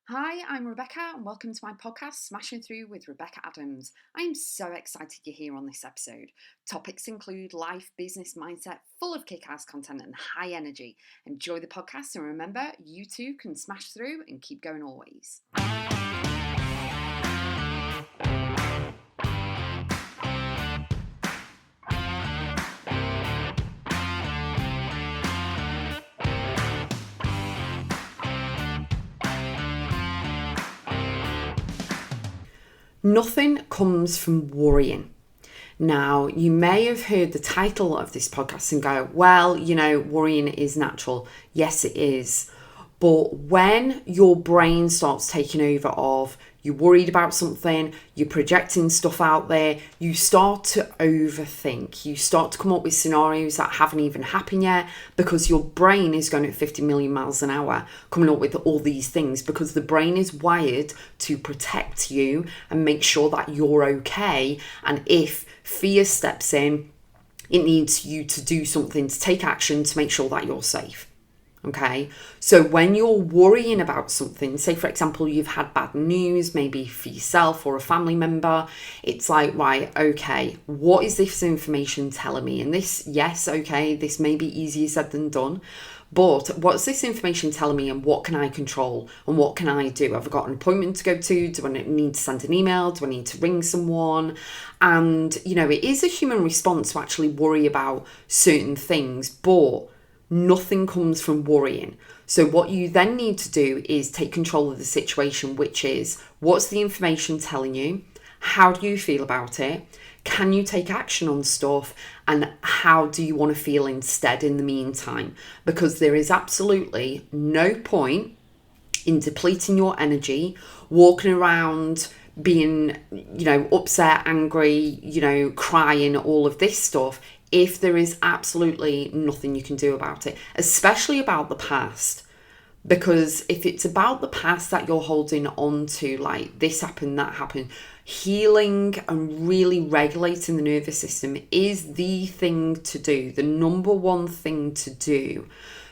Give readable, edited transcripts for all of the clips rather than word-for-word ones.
Hi, I'm Rebecca and welcome to my podcast, Smashing Through with Rebecca.x. I am so excited you're here on this episode. Topics include life, business, mindset, full of kick-ass content and high energy. Enjoy the podcast and remember, you too can smash through and keep going always. Nothing comes from worrying. Now, you may have heard the title of this podcast and go, well, worrying is natural. Yes, it is. But when your brain starts taking over of you're worried about something, you're projecting stuff out there, you start to overthink. You start to come up with scenarios that haven't even happened yet because your brain is going at 50 million miles an hour, coming up with all these things because the brain is wired to protect you and make sure that you're okay. And if fear steps in, it needs you to do something, to take action to make sure that you're safe. Okay, so when you're worrying about something, say for example, you've had bad news, maybe for yourself or a family member, it's like, right, okay, what is this information telling me? And this, yes, okay, this may be easier said than done, but what's this information telling me and what can I control and what can I do? Have I got an appointment to go to? Do I need to send an email? Do I need to ring someone? And, it is a human response to actually worry about certain things, but nothing comes from worrying. So what you then need to do is take control of the situation, which is what's the information telling you? How do you feel about it? Can you take action on stuff? And how do you want to feel instead in the meantime? Because there is absolutely no point in depleting your energy, walking around being, upset, angry, crying, all of this stuff, if there is absolutely nothing you can do about it, especially about the past. Because if it's about the past that you're holding on to, like this happened, that happened, healing and really regulating the nervous system is the thing to do, the number one thing to do,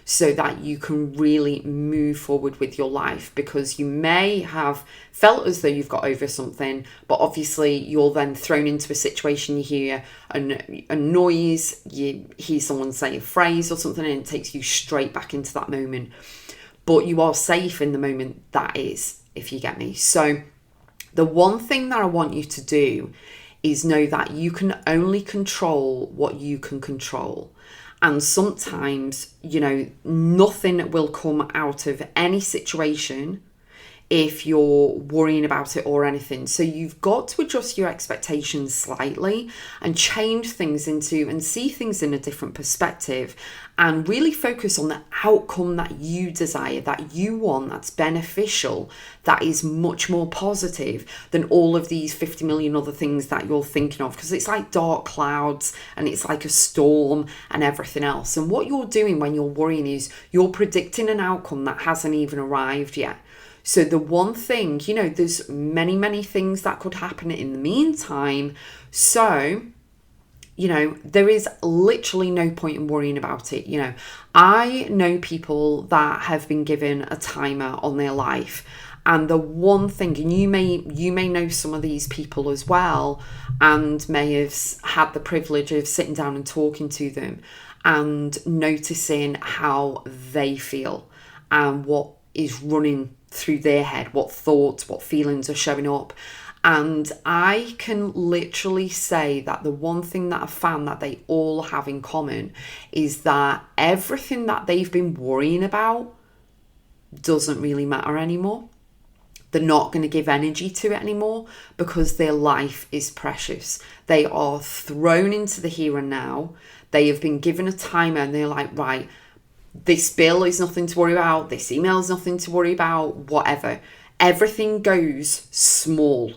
so that you can really move forward with your life. Because you may have felt as though you've got over something, but obviously you're then thrown into a situation, you hear a noise, you hear someone say a phrase or something, and it takes you straight back into that moment. But you are safe in the moment that is, if you get me. So the one thing that I want you to do is know that you can only control what you can control. And sometimes, nothing will come out of any situation if you're worrying about it or anything. So you've got to adjust your expectations slightly and change things and see things in a different perspective and really focus on the outcome that you desire, that you want, that's beneficial, that is much more positive than all of these 50 million other things that you're thinking of, because it's like dark clouds and it's like a storm and everything else. And what you're doing when you're worrying is you're predicting an outcome that hasn't even arrived yet. So the one thing, there's many, many things that could happen in the meantime. So, there is literally no point in worrying about it. I know people that have been given a timer on their life. And the one thing, and you may know some of these people as well, and may have had the privilege of sitting down and talking to them and noticing how they feel and what is running through their head, what thoughts, what feelings are showing up. And I can literally say that the one thing that I've found that they all have in common is that everything that they've been worrying about doesn't really matter anymore. They're not going to give energy to it anymore because their life is precious. They are thrown into the here and now. They have been given a timer and they're like, right, this bill is nothing to worry about, this email is nothing to worry about, whatever. Everything goes small.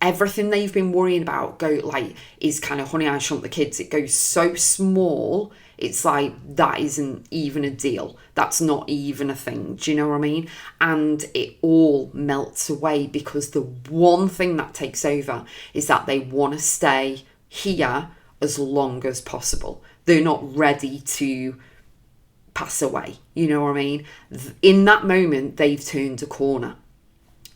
Everything they've been worrying about is kind of Honey, I Shrunk the Kids. It goes so small, it's like that isn't even a deal. That's not even a thing. Do you know what I mean? And it all melts away because the one thing that takes over is that they want to stay here as long as possible. They're not ready to pass away. You know what I mean? In that moment, they've turned a corner.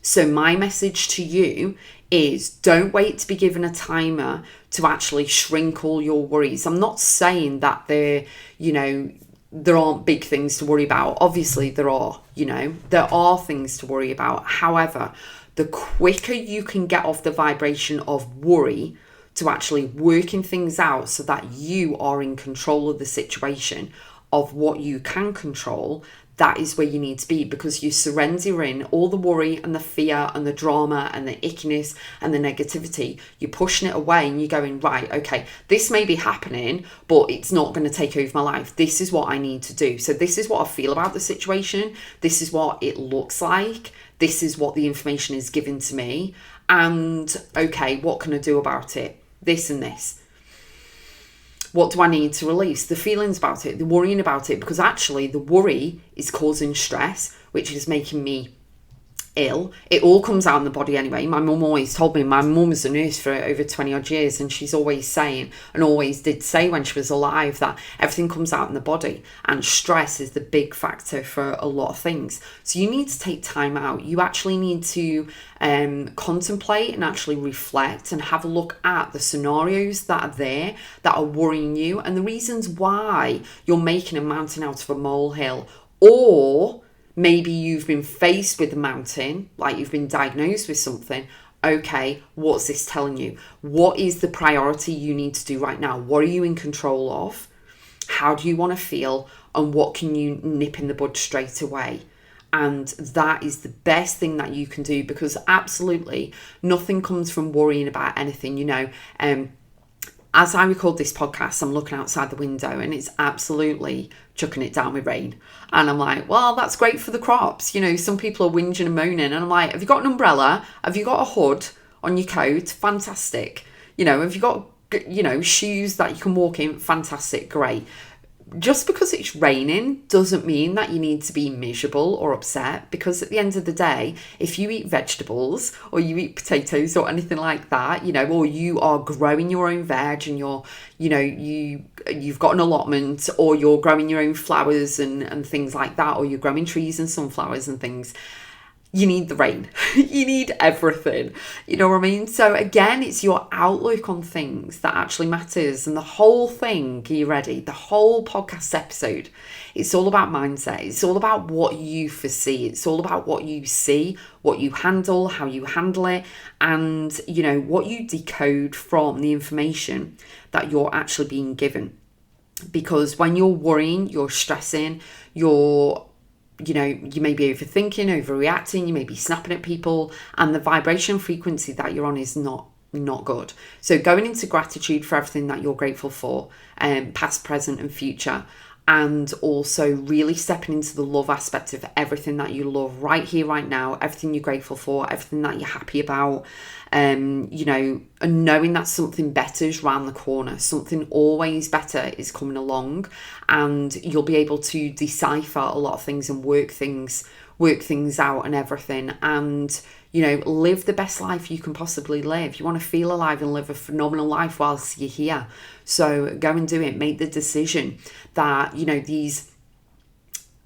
So my message to you is don't wait to be given a timer to actually shrink all your worries. I'm not saying that there aren't big things to worry about. Obviously there are, there are things to worry about. However, the quicker you can get off the vibration of worry to actually working things out so that you are in control of the situation, of what you can control, that is where you need to be, because you're surrendering all the worry and the fear and the drama and the ickiness and the negativity. You're pushing it away and you're going, right, okay, this may be happening, but it's not going to take over my life. This is what I need to do. So this is what I feel about the situation. This is what it looks like. This is what the information is given to me. And okay, what can I do about it? This and this. What do I need to release? The feelings about it, the worrying about it, because actually the worry is causing stress, which is making me ill. It all comes out in the body anyway. My mum always told me, my mum was a nurse for over 20 odd years, and she's always saying, and always did say when she was alive, that everything comes out in the body, and stress is the big factor for a lot of things. So you need to take time out. You actually need to contemplate and actually reflect and have a look at the scenarios that are there that are worrying you and the reasons why you're making a mountain out of a molehill. Or maybe you've been faced with a mountain, like you've been diagnosed with something. Okay, what's this telling you? What is the priority you need to do right now? What are you in control of? How do you want to feel? And what can you nip in the bud straight away? And that is the best thing that you can do, because absolutely nothing comes from worrying about anything, As I record this podcast, I'm looking outside the window and it's absolutely chucking it down with rain. And I'm like, well, that's great for the crops. Some people are whinging and moaning. And I'm like, have you got an umbrella? Have you got a hood on your coat? Fantastic. Have you got, shoes that you can walk in? Fantastic. Great. Just because it's raining doesn't mean that you need to be miserable or upset, because at the end of the day, if you eat vegetables or you eat potatoes or anything like that, or you are growing your own veg and you've got an allotment, or you're growing your own flowers and things like that, or you're growing trees and sunflowers and things, you need the rain. You need everything. You know what I mean? So again, it's your outlook on things that actually matters. And the whole thing, are you ready? The whole podcast episode, it's all about mindset. It's all about what you foresee. It's all about what you see, what you handle, how you handle it, and, what you decode from the information that you're actually being given. Because when you're worrying, you're stressing, you may be overthinking, overreacting, you may be snapping at people, and the vibration frequency that you're on is not good. So going into gratitude for everything that you're grateful for, past, present and future, and also really stepping into the love aspect of everything that you love right here, right now, everything you're grateful for, everything that you're happy about, and knowing that something better is around the corner, something always better is coming along, and you'll be able to decipher a lot of things and work things out and everything, and live the best life you can possibly live. You want to feel alive and live a phenomenal life whilst you're here. So go and do it. Make the decision that, these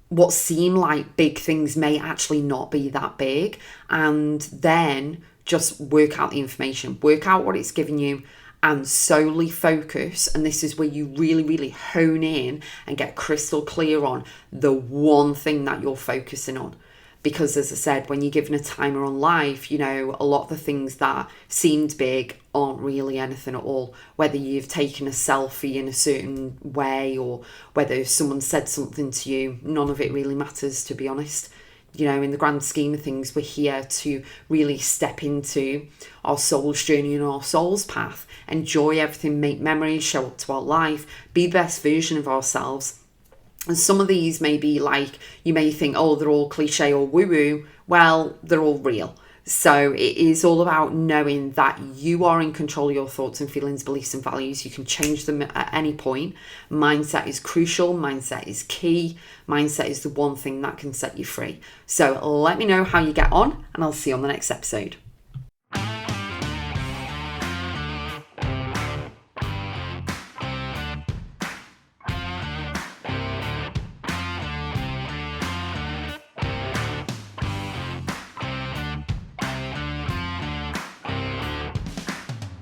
what seem like big things may actually not be that big. And then just work out the information, work out what it's giving you, and solely focus. And this is where you really, really hone in and get crystal clear on the one thing that you're focusing on. Because as I said, when you're given a timer on life, a lot of the things that seemed big aren't really anything at all. Whether you've taken a selfie in a certain way or whether someone said something to you, none of it really matters, to be honest. In the grand scheme of things, we're here to really step into our soul's journey and our soul's path, enjoy everything, make memories, show up to our life, be the best version of ourselves. And some of these may be like, you may think, oh, they're all cliche or woo-woo. Well, they're all real. So it is all about knowing that you are in control of your thoughts and feelings, beliefs and values. You can change them at any point. Mindset is crucial. Mindset is key. Mindset is the one thing that can set you free. So let me know how you get on, and I'll see you on the next episode.